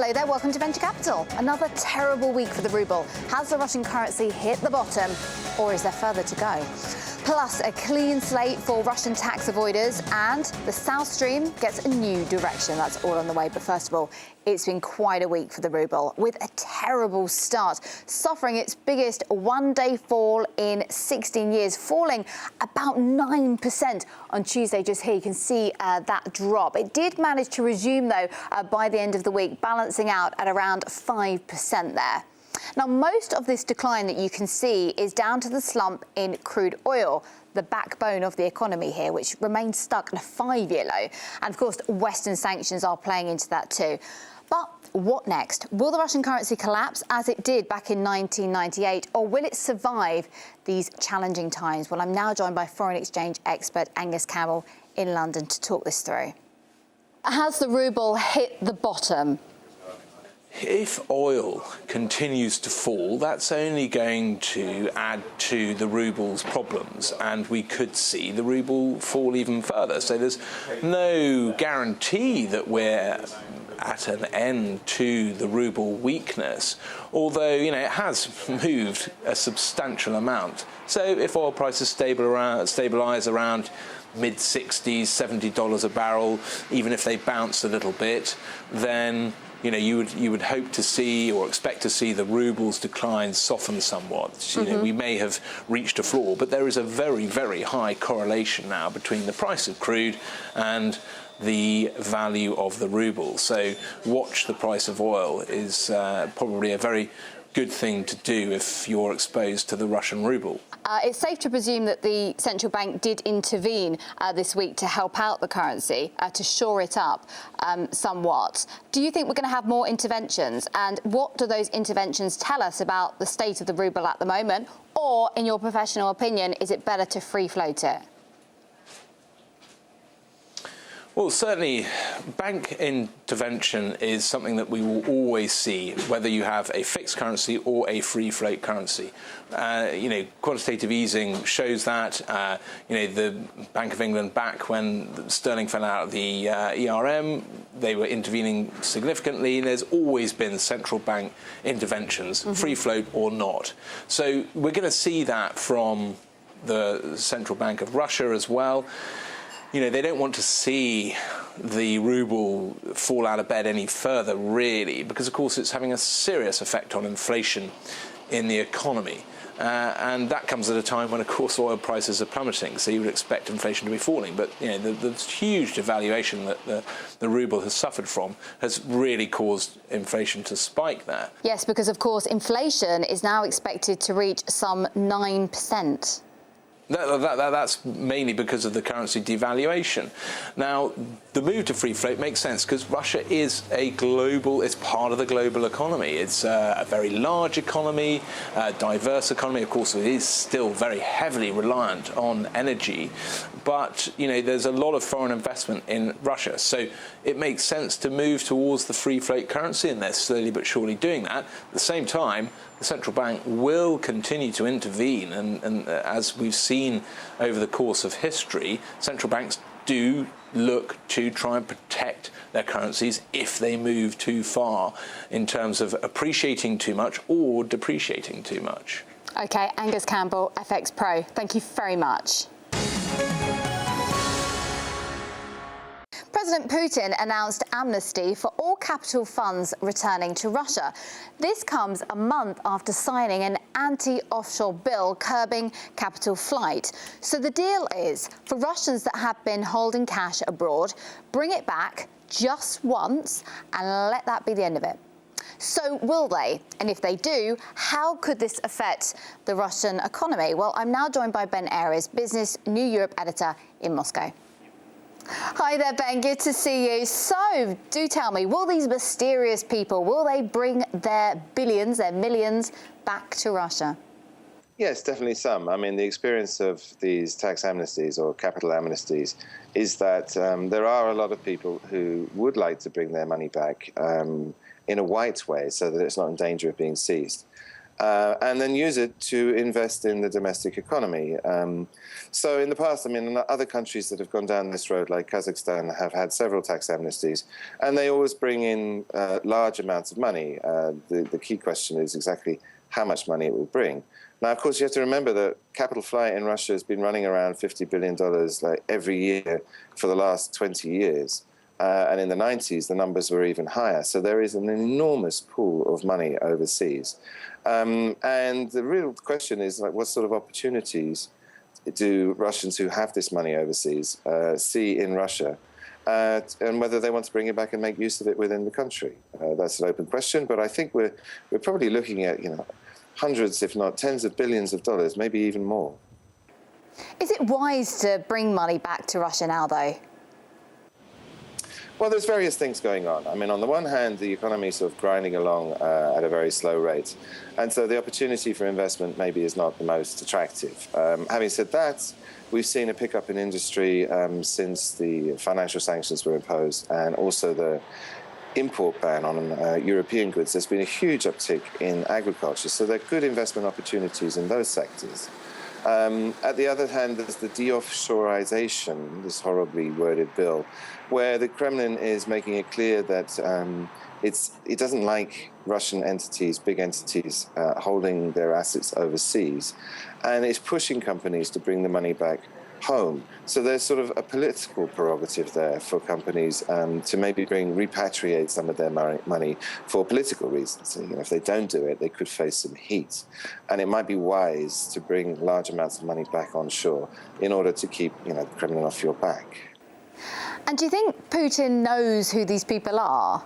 Hello there, welcome to Venture Capital. Another terrible week for the ruble. Has the Russian currency hit the bottom, or is there further to go? Plus, a clean slate for Russian tax avoiders, and the South Stream gets a new direction. That's all on the way. But first of all, it's been quite a week for the ruble, with a terrible start, suffering its biggest one-day fall in 16 years, falling about 9% on Tuesday. Just here, you can see that drop. It did manage to resume, though, by the end of the week, balancing out at around 5% there. Now, most of this decline that you can see is down to the slump in crude oil, the backbone of the economy here, which remains stuck at a 5-year low. And of course, Western sanctions are playing into that too. But what next? Will the Russian currency collapse as it did back in 1998, or will it survive these challenging times? Well, I'm now joined by foreign exchange expert Angus Campbell in London to talk this through. Has the ruble hit the bottom? If oil continues to fall, that's only going to add to the ruble's problems, and we could see the ruble fall even further. So there's no guarantee that we're at an end to the ruble weakness, although, you know, it has moved a substantial amount. So if oil prices stabilise around mid-60s, $70 a barrel, even if they bounce a little bit, then you know, you would hope to see or expect to see the ruble's decline soften somewhat. You know, we may have reached a floor, but there is a very, very high correlation now between the price of crude and the value of the ruble. So watch the price of oil is probably a very good thing to do if you're exposed to the Russian ruble. It's safe to presume that the central bank did intervene this week to help out the currency, to shore it up somewhat. Do you think we're going to have more interventions? And what do those interventions tell us about the state of the ruble at the moment? Or, in your professional opinion, is it better to free float it? Well, certainly, bank intervention is something that we will always see, whether you have a fixed currency or a free float currency. You know, quantitative easing shows that. You know, the Bank of England, back when sterling fell out of the ERM, they were intervening significantly. There's always been central bank interventions, free float or not. So we're going to see that from the Central Bank of Russia as well. You know, they don't want to see the ruble fall out of bed any further, really, because, of course, it's having a serious effect on inflation in the economy. And that comes at a time when, of course, oil prices are plummeting, so you would expect inflation to be falling. But, you know, the huge devaluation that the ruble has suffered from has really caused inflation to spike there. Yes, because, of course, inflation is now expected to reach some 9%. That's mainly because of the currency devaluation. Now, the move to free float makes sense because Russia is it's part of the global economy. It's a very large economy, a diverse economy. Of course, it is still very heavily reliant on energy, but, you know, there's a lot of foreign investment in Russia. So it makes sense to move towards the free float currency, and they're slowly but surely doing that. At the same time, the central bank will continue to intervene, and as we've seen over the course of history, central banks do look to try and protect their currencies if they move too far in terms of appreciating too much or depreciating too much. OK, Angus Campbell, FX Pro, thank you very much. President Putin announced amnesty for all capital funds returning to Russia. This comes a month after signing an anti-offshore bill curbing capital flight. So the deal is, for Russians that have been holding cash abroad, bring it back just once and let that be the end of it. So will they? And if they do, how could this affect the Russian economy? Well, I'm now joined by Ben Aries, Business New Europe editor in Moscow. Hi there, Ben. Good to see you. So, do tell me, will these mysterious people, will they bring their billions, their millions, back to Russia? Yes, definitely some. I mean, the experience of these tax amnesties or capital amnesties is that there are a lot of people who would like to bring their money back in a white way so that it's not in danger of being seized. and then use it to invest in the domestic economy. So in the past, I mean, other countries that have gone down this road, like Kazakhstan, have had several tax amnesties, and they always bring in large amounts of money. The key question is exactly how much money it will bring. Now, of course, you have to remember that capital flight in Russia has been running around $50 billion like every year for the last 20 years. And in the 90s, the numbers were even higher. So there is an enormous pool of money overseas. And the real question is, like, what sort of opportunities do Russians who have this money overseas see in Russia? And whether they want to bring it back and make use of it within the country. That's an open question, but I think we're probably looking at, hundreds, if not tens of billions of dollars, maybe even more. Is it wise to bring money back to Russia now, though? Well, there's various things going on. I mean, on the one hand, the economy is sort of grinding along at a very slow rate. And so the opportunity for investment maybe is not the most attractive. Having said that, we've seen a pickup in industry since the financial sanctions were imposed, and also the import ban on European goods. There's been a huge uptick in agriculture, so there are good investment opportunities in those sectors. At the other hand, there's the de-offshorization, this horribly worded bill, where the Kremlin is making it clear that it doesn't like Russian entities, big entities, holding their assets overseas, and it's pushing companies to bring the money back home. So there's sort of a political prerogative there for companies to maybe repatriate some of their money for political reasons. So, if they don't do it, they could face some heat. And it might be wise to bring large amounts of money back onshore in order to keep, the Kremlin off your back. And do you think Putin knows who these people are?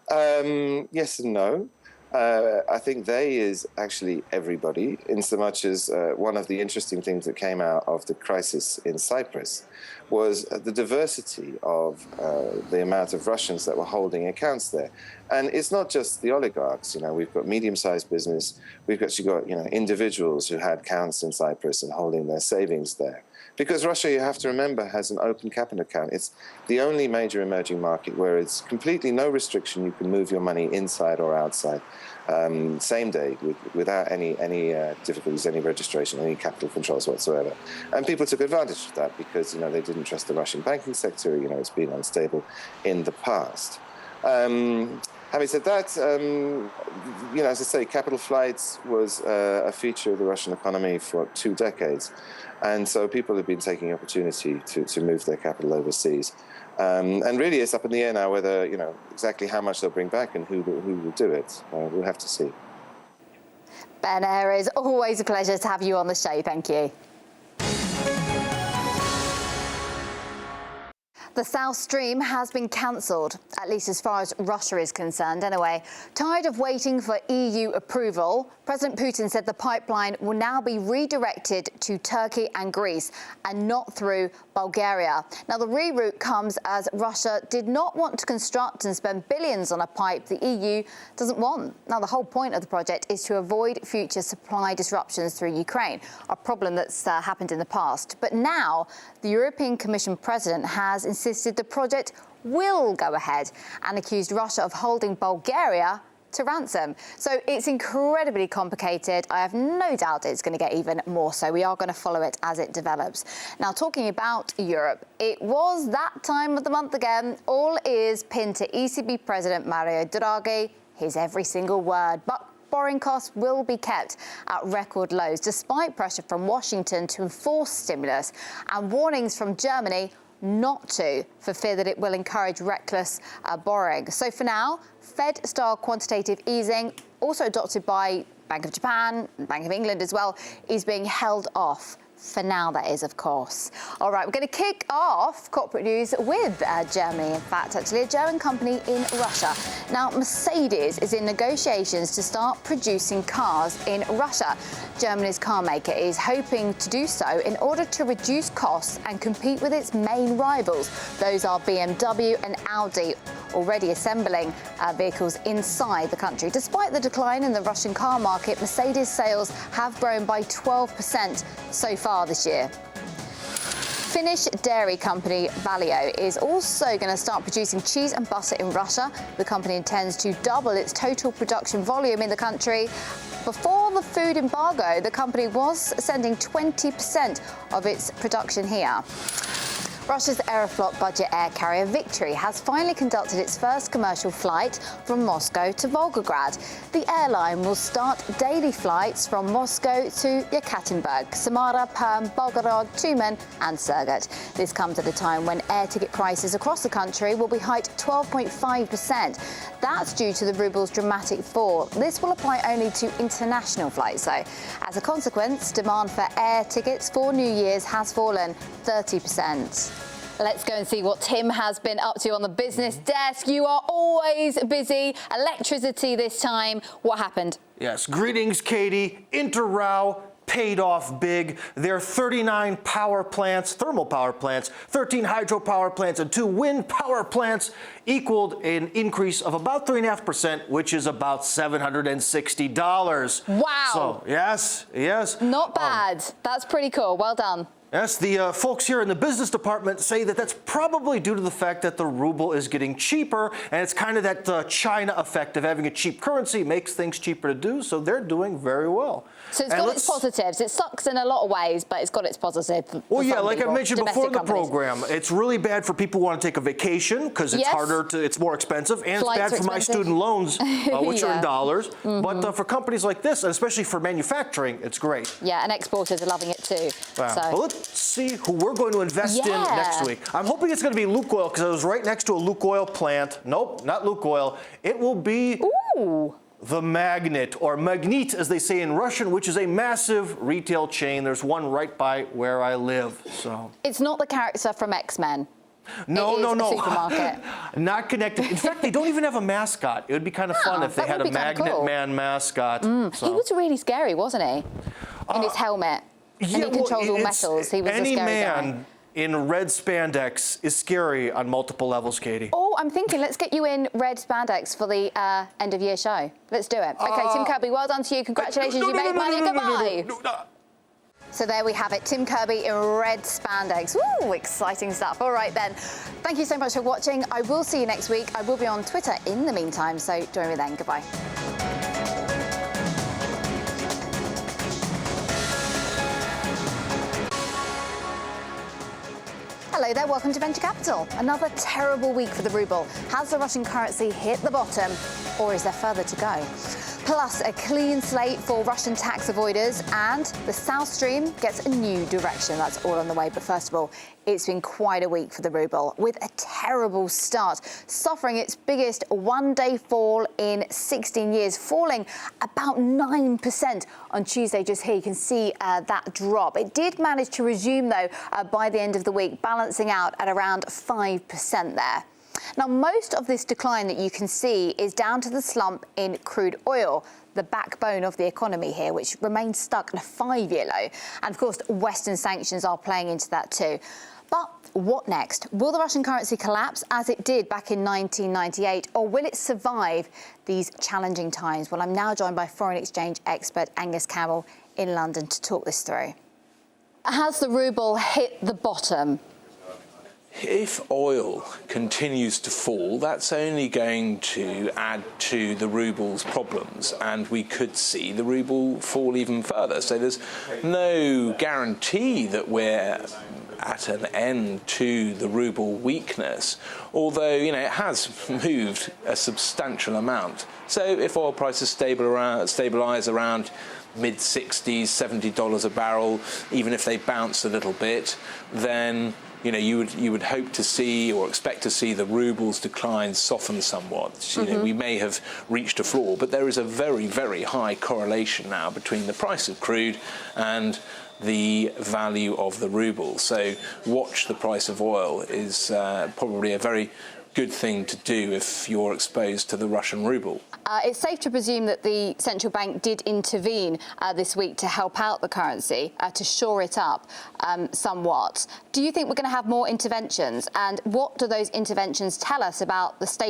Yes and no. I think they is actually everybody, in so much as one of the interesting things that came out of the crisis in Cyprus was the diversity of the amount of Russians that were holding accounts there. And it's not just the oligarchs. We've got medium-sized business. We've actually got, individuals who had accounts in Cyprus and holding their savings there. Because Russia, you have to remember, has an open capital account. It's the only major emerging market where it's completely no restriction. You can move your money inside or outside, same day, without any difficulties, any registration, any capital controls whatsoever. And people took advantage of that because, they didn't trust the Russian banking sector. It's been unstable in the past. Having said that, as I say, capital flights was a feature of the Russian economy for 2 decades. And so people have been taking the opportunity to move their capital overseas. And really it's up in the air now whether, exactly how much they'll bring back and who will do it. We'll have to see. Ben Ayres, always a pleasure to have you on the show. Thank you. The South Stream has been cancelled, at least as far as Russia is concerned anyway. Tired of waiting for EU approval, President Putin said the pipeline will now be redirected to Turkey and Greece and not through Bulgaria. Now, the reroute comes as Russia did not want to construct and spend billions on a pipe the EU doesn't want. Now, the whole point of the project is to avoid future supply disruptions through Ukraine, a problem that's happened in the past. But now, the European Commission President has insisted the project will go ahead and accused Russia of holding Bulgaria to ransom. So it's incredibly complicated. I have no doubt it's going to get even more so. We are going to follow it as it develops. Now, talking about Europe, it was that time of the month again. All ears pinned to ECB President Mario Draghi, his every single word. But borrowing costs will be kept at record lows, despite pressure from Washington to enforce stimulus and warnings from Germany not to, for fear that it will encourage reckless borrowing. So for now, Fed-style quantitative easing, also adopted by Bank of Japan, Bank of England as well, is being held off. For now, that is, of course. All right, we're going to kick off corporate news with Germany. In fact, actually, a German company in Russia. Now, Mercedes is in negotiations to start producing cars in Russia. Germany's car maker is hoping to do so in order to reduce costs and compete with its main rivals. Those are BMW and Audi, already assembling vehicles inside the country. Despite the decline in the Russian car market, Mercedes sales have grown by 12% so far this year. Finnish dairy company Valio is also going to start producing cheese and butter in Russia. The company intends to double its total production volume in the country. Before the food embargo, the company was sending 20% of its production here. Russia's Aeroflot budget air carrier Victory has finally conducted its first commercial flight from Moscow to Volgograd. The airline will start daily flights from Moscow to Yekaterinburg, Samara, Perm, Belgorod, Tyumen and Surgut. This comes at a time when air ticket prices across the country will be hiked 12.5%. That's due to the ruble's dramatic fall. This will apply only to international flights, though. As a consequence, demand for air tickets for New Year's has fallen 30%. Let's go and see what Tim has been up to on the business desk. You are always busy. Electricity this time. What happened? Yes, greetings, Katie. Interrow paid off big. Their 39 power plants, thermal power plants, 13 hydro power plants, and 2 wind power plants equaled an increase of about 3.5%, which is about $760. Wow. So, yes. Not bad. That's pretty cool. Well done. Yes, the folks here in the business department say that that's probably due to the fact that the ruble is getting cheaper, and it's kind of that China effect of having a cheap currency makes things cheaper to do, so they're doing very well. So it's got its positives. It sucks in a lot of ways, but it's got its positives. Well, yeah, like I mentioned before in the program, it's really bad for people who want to take a vacation because it's it's more expensive, and Flights it's bad for my student loans, which are in dollars. But for companies like this, and especially for manufacturing, it's great. Yeah, and exporters are loving it too. Wow. So. Well, let's see who we're going to invest in next week. I'm hoping it's going to be Lukoil because I was right next to a Lukoil plant. Nope, not Lukoil. It will be the Magnet, or Magnit as they say in Russian, which is a massive retail chain. There's one right by where I live. So it's not the character from X-Men. No. Supermarket. Not connected. In fact, they don't even have a mascot. It would be kind of fun if they had a Magnet Man mascot. So. He was really scary, wasn't he? In his helmet. And he controlled all metals. He was a scary man in red spandex is scary on multiple levels, Katie. Oh, I'm thinking, let's get you in red spandex for the end of year show. Let's do it. Okay, Tim Kirby, well done to you. Congratulations, you made money. Goodbye. So there we have it, Tim Kirby in red spandex. Ooh, exciting stuff. All right then. Thank you so much for watching. I will see you next week. I will be on Twitter in the meantime, so join me then. Goodbye. Hello there, welcome to Venture Capital. Another terrible week for the ruble. Has the Russian currency hit the bottom, or is there further to go? Plus, a clean slate for Russian tax avoiders, and the South Stream gets a new direction. That's all on the way. But first of all, it's been quite a week for the ruble, with a terrible start, suffering its biggest one-day fall in 16 years, falling about 9% on Tuesday. Just here, you can see that drop. It did manage to resume, though, by the end of the week, balancing out at around 5% there. Now, most of this decline that you can see is down to the slump in crude oil, the backbone of the economy here, which remains stuck at a 5-year low. And of course, Western sanctions are playing into that too. But what next? Will the Russian currency collapse as it did back in 1998, or will it survive these challenging times? Well, I'm now joined by foreign exchange expert Angus Campbell in London to talk this through. Has the ruble hit the bottom? If oil continues to fall, that's only going to add to the ruble's problems, and we could see the ruble fall even further. So there's no guarantee that we're at an end to the ruble weakness, although, you know, it has moved a substantial amount. So if oil prices stabilise around mid-60s, $70 a barrel, even if they bounce a little bit, then you know, you would hope to see or expect to see the ruble's decline soften somewhat. You know, we may have reached a floor, but there is a very, very high correlation now between the price of crude and the value of the ruble. So watch the price of oil is probably a very good thing to do if you're exposed to the Russian ruble. It's safe to presume that the central bank did intervene this week to help out the currency, to shore it up somewhat. Do you think we're going to have more interventions? And what do those interventions tell us about the state